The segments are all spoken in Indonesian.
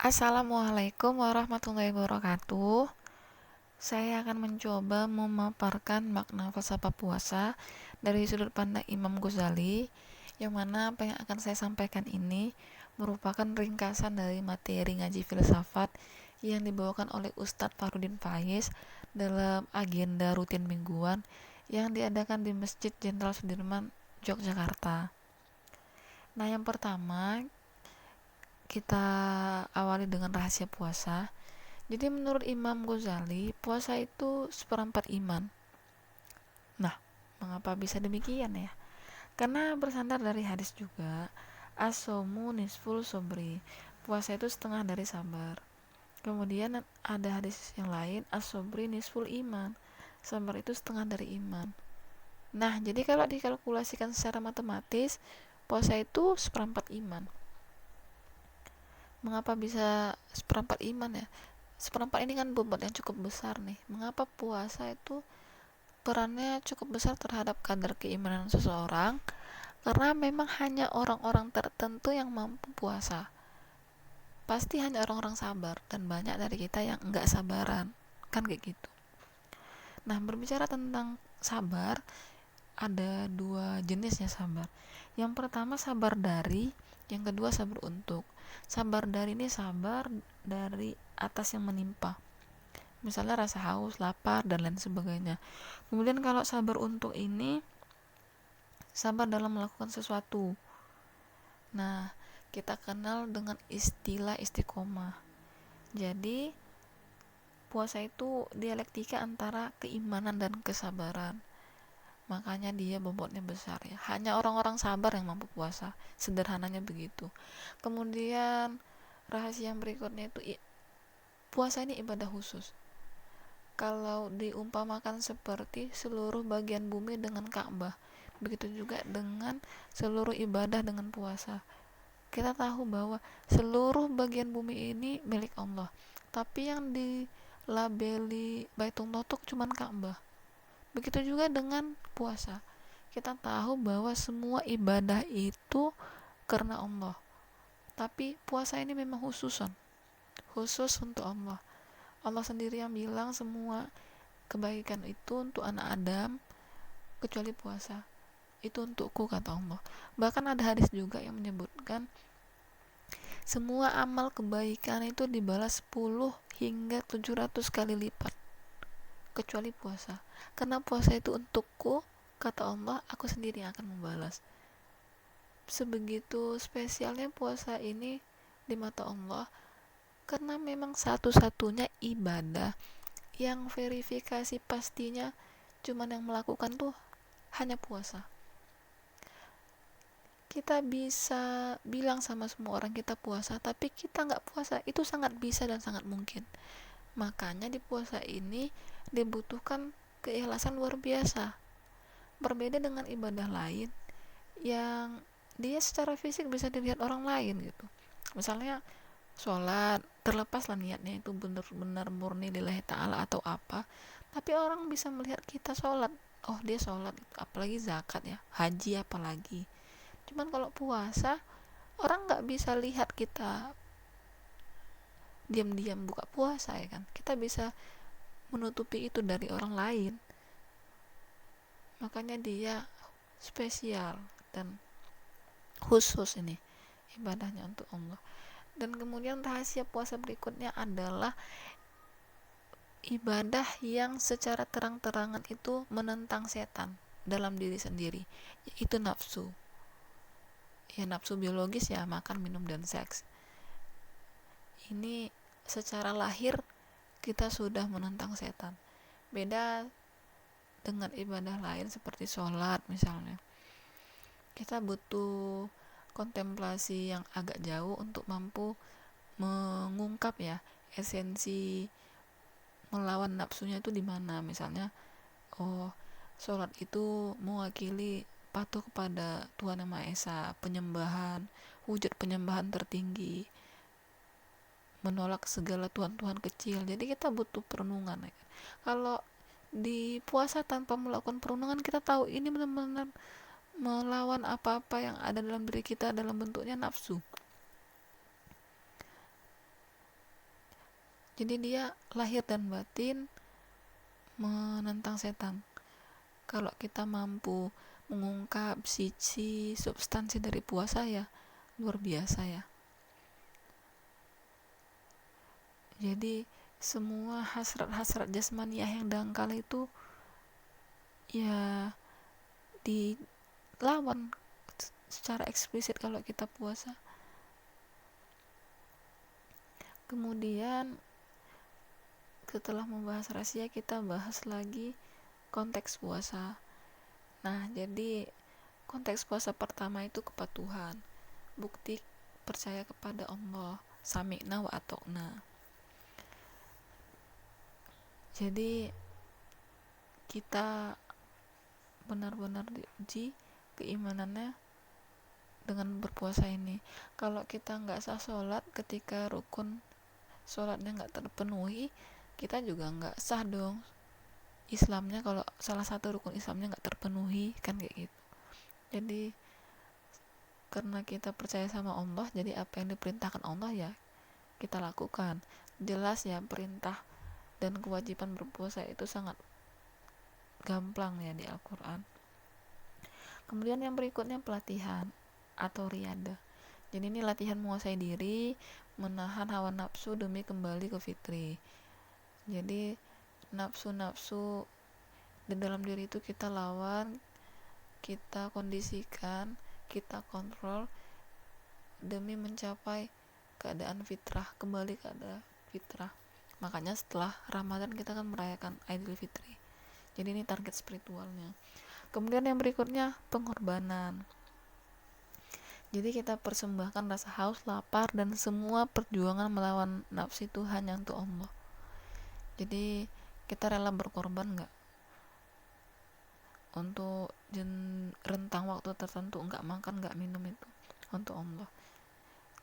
Assalamualaikum warahmatullahi wabarakatuh. Saya akan mencoba memaparkan makna falsafah puasa dari sudut pandang Imam Ghazali, yang mana apa yang akan saya sampaikan ini merupakan ringkasan dari materi ngaji filsafat yang dibawakan oleh Ustadz Farudin Faiz dalam agenda rutin mingguan yang diadakan di Masjid Jenderal Sudirman, Yogyakarta. Nah, yang pertama kita awali dengan rahasia puasa. Jadi menurut Imam Ghazali, puasa itu seperempat iman. Nah, mengapa bisa demikian ya? Karena bersandar dari hadis juga, as-saumu nisful sobri. Puasa itu setengah dari sabar. Kemudian ada hadis yang lain, as-sobri nisful iman. Sabar itu setengah dari iman. Nah, jadi kalau dikalkulasikan secara matematis, puasa itu seperempat iman. Mengapa bisa seperempat iman ya? Seperempat ini kan bobot yang cukup besar nih. Mengapa puasa itu perannya cukup besar terhadap kadar keimanan seseorang? Karena memang hanya orang-orang tertentu yang mampu puasa. Pasti hanya orang-orang sabar, dan banyak dari kita yang enggak sabaran. Kan kayak gitu. Nah, berbicara tentang sabar, ada dua jenisnya sabar. Yang pertama sabar dari, yang kedua sabar untuk. Sabar dari ini sabar dari atas yang menimpa, misalnya rasa haus, lapar, dan lain sebagainya. Kemudian kalau sabar untuk ini sabar dalam melakukan sesuatu. Nah, kita kenal dengan istilah istiqomah. Jadi puasa itu dialektika antara keimanan dan kesabaran. Makanya dia bobotnya besar ya. Hanya orang-orang sabar yang mampu puasa. Sederhananya begitu. Kemudian rahasia yang berikutnya itu, puasa ini ibadah khusus. Kalau diumpamakan seperti seluruh bagian bumi dengan Ka'bah, begitu juga dengan seluruh ibadah dengan puasa. Kita tahu bahwa seluruh bagian bumi ini milik Allah, tapi yang dilabeli Baitullah itu cuma Ka'bah. Begitu juga dengan puasa. Kita tahu bahwa semua ibadah itu karena Allah, tapi puasa ini memang khusus untuk Allah. Allah sendiri yang bilang semua kebaikan itu untuk anak Adam kecuali puasa. Itu untukku, kata Allah. Bahkan ada hadis juga yang menyebutkan semua amal kebaikan itu dibalas 10 hingga 700 kali lipat kecuali puasa. Karena puasa itu untukku, kata Allah, aku sendiri yang akan membalas. Sebegitu spesialnya puasa ini di mata Allah, karena memang satu-satunya ibadah yang verifikasi pastinya cuman yang melakukan tuh hanya puasa. Kita bisa bilang sama semua orang kita puasa, tapi kita nggak puasa, itu sangat bisa dan sangat mungkin. Makanya di puasa ini dibutuhkan keikhlasan luar biasa. Berbeda dengan ibadah lain yang dia secara fisik bisa dilihat orang lain gitu. Misalnya sholat, terlepas lah niatnya itu benar-benar murni lillahi ta'ala atau apa, tapi orang bisa melihat kita sholat, oh dia sholat gitu. Apalagi zakat ya, haji apalagi. Cuman kalau puasa, orang nggak bisa lihat kita diam-diam buka puasa ya kan, kita bisa menutupi itu dari orang lain. Makanya dia spesial dan khusus ini ibadahnya untuk Allah. Dan kemudian rahasia puasa berikutnya adalah ibadah yang secara terang-terangan itu menentang setan dalam diri sendiri, yaitu nafsu. Ya, nafsu biologis ya, makan, minum, dan seks. Ini secara lahir kita sudah menentang setan. Beda dengan ibadah lain seperti sholat misalnya. Kita butuh kontemplasi yang agak jauh untuk mampu mengungkap ya esensi melawan nafsunya itu di mana. Misalnya, oh, sholat itu mewakili patuh kepada Tuhan Yang Maha Esa, penyembahan, wujud penyembahan tertinggi, menolak segala tuhan-tuhan kecil. Jadi kita butuh perenungan ya. Kalau di puasa tanpa melakukan perenungan, kita tahu ini benar-benar melawan apa-apa yang ada dalam diri kita dalam bentuknya nafsu. Jadi dia lahir dan batin menentang setan. Kalau kita mampu mengungkap sisi substansi dari puasa ya luar biasa ya. Jadi semua hasrat-hasrat jasmaniah yang dangkal itu ya dilawan secara eksplisit kalau kita puasa. Kemudian setelah membahas rahasia, kita bahas lagi konteks puasa. Nah, jadi konteks puasa pertama itu kepatuhan, bukti percaya kepada Allah, sami'na wa atokna. Jadi kita benar-benar diuji keimanannya dengan berpuasa ini. Kalau kita nggak sah sholat ketika rukun sholatnya nggak terpenuhi, kita juga nggak sah dong Islamnya kalau salah satu rukun Islamnya nggak terpenuhi, kan kayak gitu. Jadi karena kita percaya sama Allah, jadi apa yang diperintahkan Allah ya kita lakukan. Jelas ya, perintah dan kewajiban berpuasa itu sangat gamblang ya di Al-Quran. Kemudian yang berikutnya pelatihan atau riyada. Jadi ini latihan menguasai diri, menahan hawa nafsu demi kembali ke fitri. Jadi nafsu-nafsu di dalam diri itu kita lawan, kita kondisikan, kita kontrol demi mencapai keadaan fitrah, kembali ke keadaan fitrah. Makanya setelah Ramadan kita akan merayakan Idul Fitri. Jadi ini target spiritualnya. Kemudian yang berikutnya pengorbanan. Jadi kita persembahkan rasa haus, lapar, dan semua perjuangan melawan nafsu itu hanya untuk Allah. Jadi kita rela berkorban nggak? Untuk rentang waktu tertentu nggak makan, nggak minum itu untuk Allah.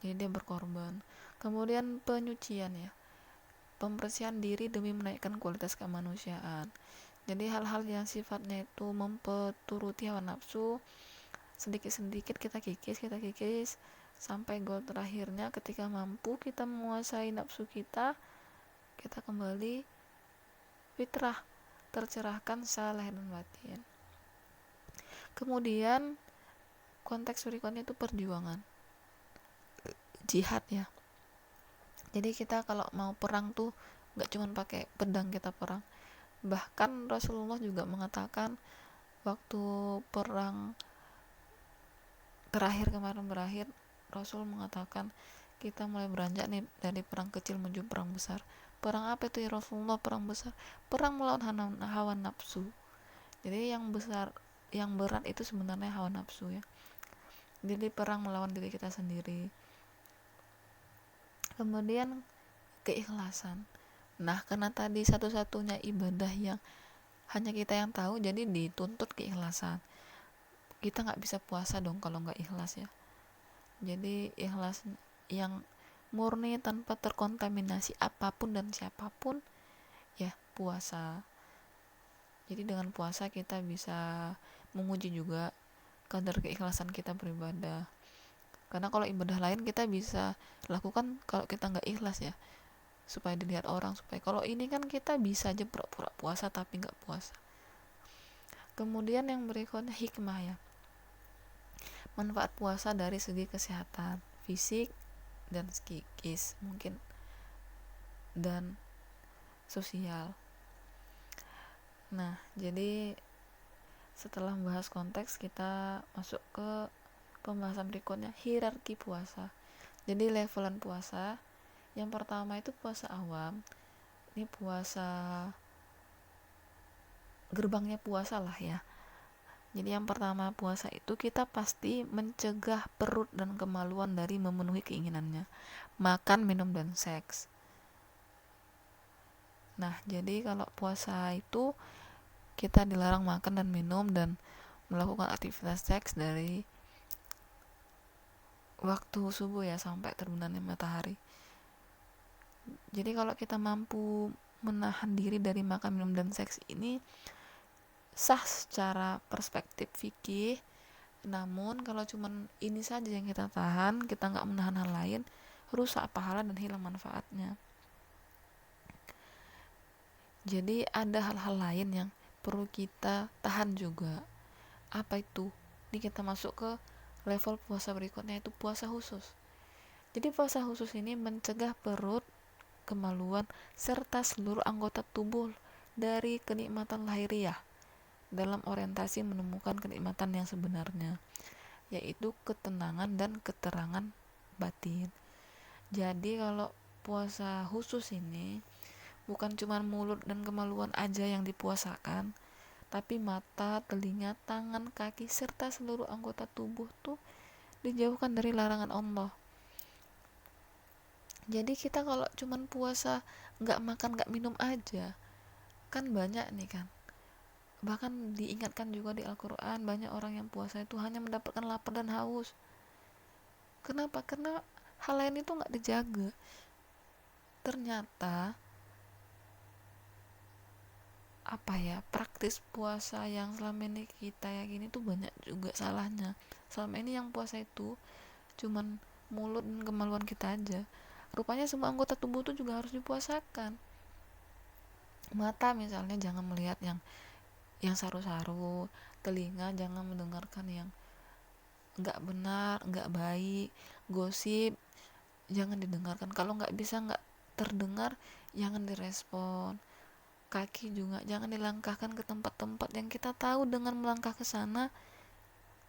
Jadi dia berkorban. Kemudian penyucian ya, pembersihan diri demi menaikkan kualitas kemanusiaan. Jadi hal-hal yang sifatnya itu mempeturuti hawa nafsu, sedikit-sedikit kita kikis sampai goal terakhirnya ketika mampu kita menguasai nafsu kita kembali fitrah, tercerahkan secara lahir dan batin. Kemudian konteks berikutnya itu perjuangan, jihad ya. Jadi kita kalau mau perang tuh nggak cuma pakai pedang kita perang. Bahkan Rasulullah juga mengatakan waktu perang terakhir kemarin berakhir, Rasul mengatakan kita mulai beranjak nih dari perang kecil menuju perang besar. Perang apa itu ya Rasulullah? Perang besar, perang melawan hawa nafsu. Jadi yang besar, yang berat itu sebenarnya hawa nafsu ya. Jadi perang melawan diri kita sendiri. Kemudian keikhlasan. Nah, karena tadi satu-satunya ibadah yang hanya kita yang tahu, jadi dituntut keikhlasan. Kita nggak bisa puasa dong kalau nggak ikhlas ya. Jadi ikhlas yang murni tanpa terkontaminasi apapun dan siapapun ya puasa. Jadi dengan puasa kita bisa menguji juga kadar keikhlasan kita beribadah. Karena kalau ibadah lain kita bisa lakukan kalau kita nggak ikhlas ya, supaya dilihat orang, supaya kalau ini kan kita bisa aja pura-pura puasa tapi nggak puasa. Kemudian yang berikutnya hikmah ya, manfaat puasa dari segi kesehatan fisik dan psikis mungkin dan sosial. Nah, jadi setelah membahas konteks, kita masuk ke pembahasan berikutnya, hierarki puasa. Jadi levelan puasa. Yang pertama itu puasa awam. Ini puasa gerbangnya puasa lah ya. Jadi yang pertama puasa itu kita pasti mencegah perut dan kemaluan dari memenuhi keinginannya, makan, minum, dan seks. Nah, jadi kalau puasa itu kita dilarang makan dan minum dan melakukan aktivitas seks dari waktu subuh ya sampai terbenamnya matahari. Jadi kalau kita mampu menahan diri dari makan, minum, dan seks ini sah secara perspektif fikih. Namun kalau cuman ini saja yang kita tahan, kita nggak menahan hal lain, rusak pahala dan hilang manfaatnya. Jadi ada hal-hal lain yang perlu kita tahan juga. Apa itu? Ini kita masuk ke level puasa berikutnya, yaitu puasa khusus. Jadi puasa khusus ini mencegah perut, kemaluan, serta seluruh anggota tubuh dari kenikmatan lahiriah dalam orientasi menemukan kenikmatan yang sebenarnya, yaitu ketenangan dan keterangan batin. Jadi kalau puasa khusus ini bukan cuma mulut dan kemaluan aja yang dipuasakan, tapi mata, telinga, tangan, kaki, serta seluruh anggota tubuh tuh dijauhkan dari larangan Allah. Jadi kita kalau cuman puasa nggak makan nggak minum aja, kan banyak nih kan, bahkan diingatkan juga di Al-Quran, banyak orang yang puasa itu hanya mendapatkan lapar dan haus. Kenapa? Karena hal lain itu nggak dijaga. Ternyata praktis puasa yang selama ini kita yakini tuh banyak juga salahnya. Selama ini yang puasa itu cuman mulut dan kemaluan kita aja, rupanya semua anggota tubuh tuh juga harus dipuasakan. Mata misalnya jangan melihat yang saru-saru, telinga jangan mendengarkan yang nggak benar, nggak baik, gosip jangan didengarkan. Kalau nggak bisa, nggak terdengar, jangan direspon. Kaki juga jangan dilangkahkan ke tempat-tempat yang kita tahu dengan melangkah ke sana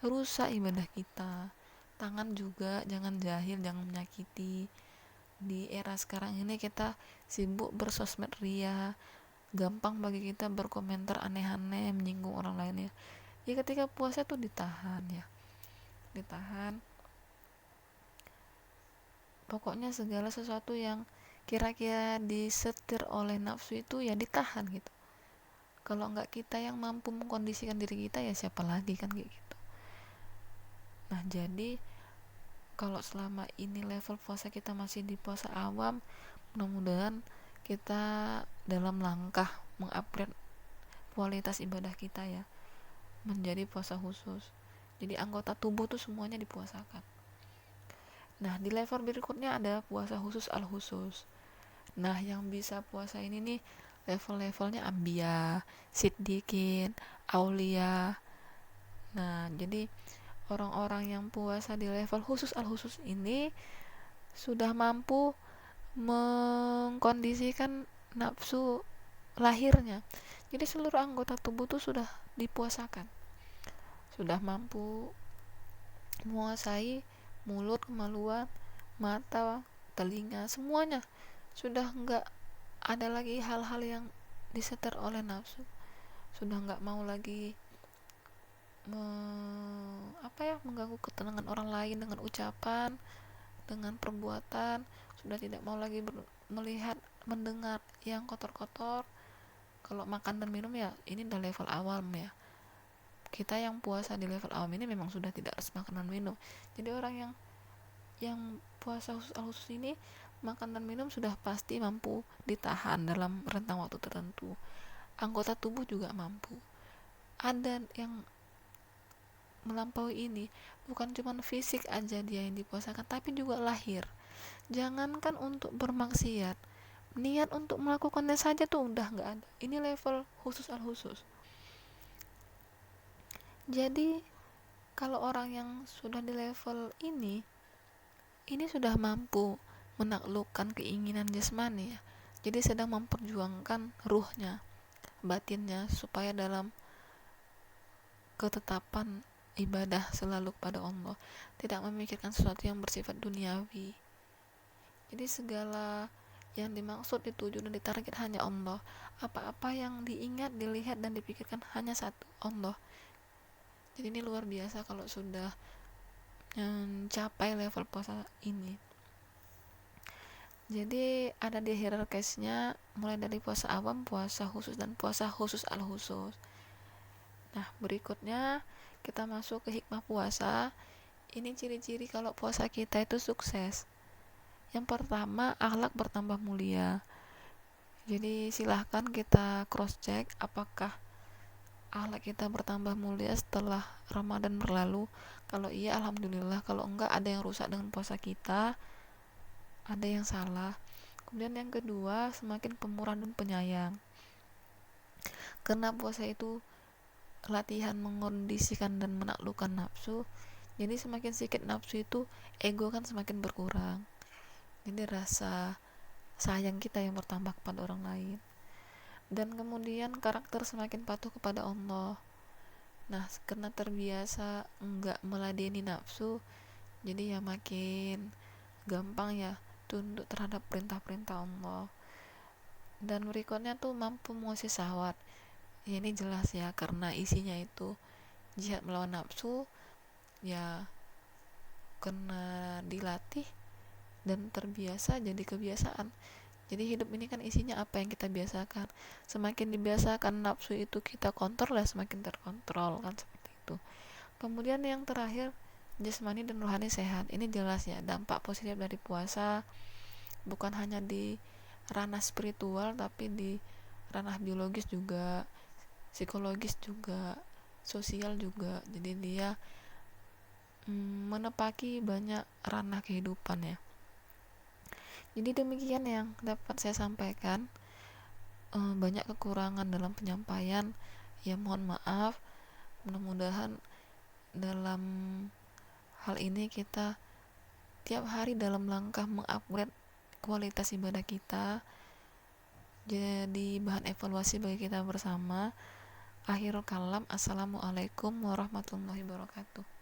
rusak ibadah kita. Tangan juga jangan jahil, jangan menyakiti. Di era sekarang ini kita sibuk bersosmed ria, gampang bagi kita berkomentar aneh-aneh, menyinggung orang lain ya. Ya ketika puasa tuh ditahan ya, ditahan. Pokoknya segala sesuatu yang kira-kira disetir oleh nafsu itu ya ditahan gitu. Kalau nggak kita yang mampu mengkondisikan diri kita, ya siapa lagi kan kayak gitu. Nah jadi kalau selama ini level puasa kita masih di puasa awam, mudah-mudahan kita dalam langkah mengupgrade kualitas ibadah kita ya, menjadi puasa khusus. Jadi anggota tubuh tuh semuanya dipuasakan. Nah di level berikutnya ada puasa khusus al-khusus. Nah yang bisa puasa ini nih level-levelnya Ambia, Siddiqin, Aulia. Nah jadi orang-orang yang puasa di level khusus al-khusus ini sudah mampu mengkondisikan nafsu lahirnya. Jadi seluruh anggota tubuh tuh sudah dipuasakan, sudah mampu menguasai mulut, kemaluan, mata, telinga, semuanya sudah nggak ada lagi hal-hal yang disetir oleh nafsu. Sudah nggak mau lagi mengganggu ketenangan orang lain dengan ucapan, dengan perbuatan. Sudah tidak mau lagi melihat, mendengar yang kotor-kotor. Kalau makan dan minum ya ini udah level awam ya. Kita yang puasa di level awam ini memang sudah tidak harus makan dan minum. Jadi orang yang puasa khusus ini, makan dan minum sudah pasti mampu ditahan dalam rentang waktu tertentu. Anggota tubuh juga mampu. Ada yang melampaui ini, bukan cuma fisik aja dia yang dipuasakan, tapi juga lahir. Jangankan untuk bermaksiat, niat untuk melakukannya saja tuh udah nggak ada. Ini level khusus al khusus. Jadi kalau orang yang sudah di level ini sudah mampu menaklukkan keinginan jasmani ya. Jadi sedang memperjuangkan ruhnya, batinnya, supaya dalam ketetapan ibadah selalu kepada Allah, tidak memikirkan sesuatu yang bersifat duniawi. Jadi segala yang dimaksud, dituju dan ditarget hanya Allah. Apa-apa yang diingat, dilihat dan dipikirkan hanya satu, Allah. Jadi ini luar biasa kalau sudah mencapai level puasa ini. Jadi ada di hierarkisnya, mulai dari puasa awam, puasa khusus, dan puasa khusus al khusus. Nah berikutnya kita masuk ke hikmah puasa. Ini ciri-ciri kalau puasa kita itu sukses. Yang pertama, akhlak bertambah mulia. Jadi silahkan kita cross check apakah akhlak kita bertambah mulia setelah Ramadan berlalu. Kalau iya alhamdulillah, kalau enggak ada yang rusak dengan puasa kita, ada yang salah. Kemudian yang kedua, semakin pemurah dan penyayang. Karena puasa itu latihan mengondisikan dan menaklukkan nafsu, jadi semakin sedikit nafsu itu, ego kan semakin berkurang, jadi rasa sayang kita yang bertambah kepada orang lain, dan kemudian karakter semakin patuh kepada Allah. Nah, karena terbiasa enggak meladeni nafsu, jadi ya makin gampang ya tunduk terhadap perintah-perintah Allah. Dan berikutnya tuh mampu menguasai syahwat. Ya, ini jelas ya, karena isinya itu jihad melawan nafsu, ya karena dilatih dan terbiasa jadi kebiasaan. Jadi hidup ini kan isinya apa yang kita biasakan. Semakin dibiasakan nafsu itu kita kontrol, ya semakin terkontrol kan, seperti itu. Kemudian yang terakhir, jasmani dan rohani sehat. Ini jelas ya dampak positif dari puasa, bukan hanya di ranah spiritual tapi di ranah biologis juga, psikologis juga, sosial juga. Jadi dia menepaki banyak ranah kehidupan ya. Jadi demikian yang dapat saya sampaikan. Banyak kekurangan dalam penyampaian, ya mohon maaf. Mudah-mudahan dalam hal ini kita tiap hari dalam langkah mengupgrade kualitas ibadah kita, jadi bahan evaluasi bagi kita bersama. Akhirul kalam, assalamualaikum warahmatullahi wabarakatuh.